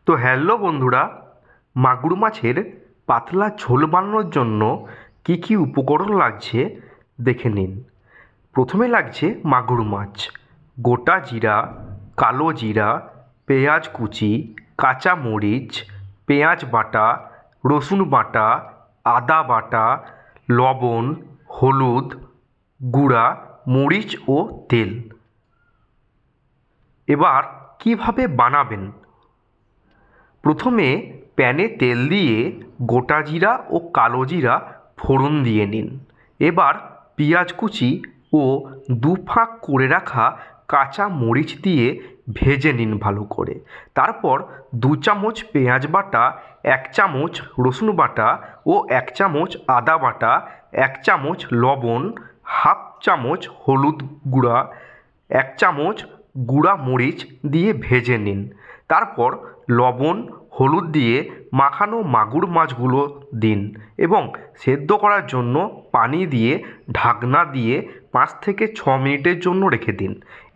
তো হ্যালো বন্ধুরা, মাগুর মাছের পাতলা ঝোল বানানোর জন্য কি কি উপকরণ লাগছে দেখে নিন। প্রথমে লাগছে মাগুর মাছ, গোটা জিরা, কালো জিরা, পেঁয়াজ কুচি, কাঁচা মরিচ, পেঁয়াজ বাটা, রসুন বাটা, আদা বাটা, লবণ, হলুদ গুঁড়া, মরিচ ও তেল। এবার কিভাবে বানাবেন? প্রথমে প্যানে তেল দিয়ে গোটা জিরা ও কালো জিরা ফোড়ন দিয়ে নিন। এবার পেঁয়াজ কুচি ও দুফাঁক করে রাখা কাঁচা মরিচ দিয়ে ভেজে নিন ভালো করে। তারপর 2 চামচ পেঁয়াজ বাটা, 1 চামচ রসুন বাটা ও 1 চামচ আদা বাটা, 1 চামচ লবণ, হাফ চামচ হলুদ গুঁড়া, 1 চামচ গুঁড়া মরিচ দিয়ে ভেজে নিন। তারপর লবণ হলুদ দিয়ে মাখানো মাগুর মাছগুলো দিন এবং সেদ্ধ করার জন্য পানি দিয়ে ঢাকনা দিয়ে 5 থেকে 6 মিনিটের জন্য রেখে দিন।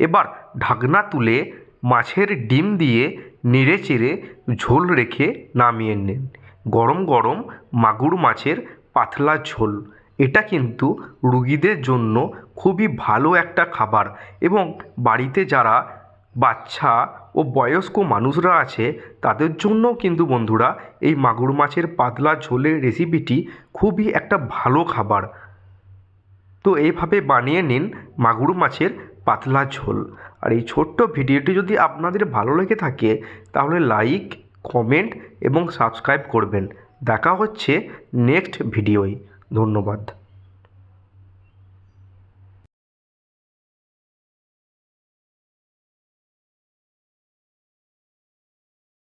এবার ঢাকনা তুলে মাছের ডিম দিয়ে নেড়ে চেড়ে ঝোল রেখে নামিয়ে নিন। গরম গরম মাগুর মাছের পাতলা ঝোল, এটা কিন্তু রুগীদের জন্য খুবই ভালো একটা খাবার এবং বাড়িতে যারা বাচ্চা ও বয়স্ক মানুষরা আছে তাদের জন্যও কিন্তু বন্ধুরা এই মাগুর মাছের পাতলা ঝোলের রেসিপিটি খুবই একটা ভালো খাবার। তো এইভাবে বানিয়ে নিন মাগুর মাছের পাতলা ঝোল। আর এই ছোট্ট ভিডিওটি যদি আপনাদের ভালো লেগে থাকে তাহলে লাইক, কমেন্ট এবং সাবস্ক্রাইব করবেন। দেখা হচ্ছে নেক্সট ভিডিওয়। ধন্যবাদ।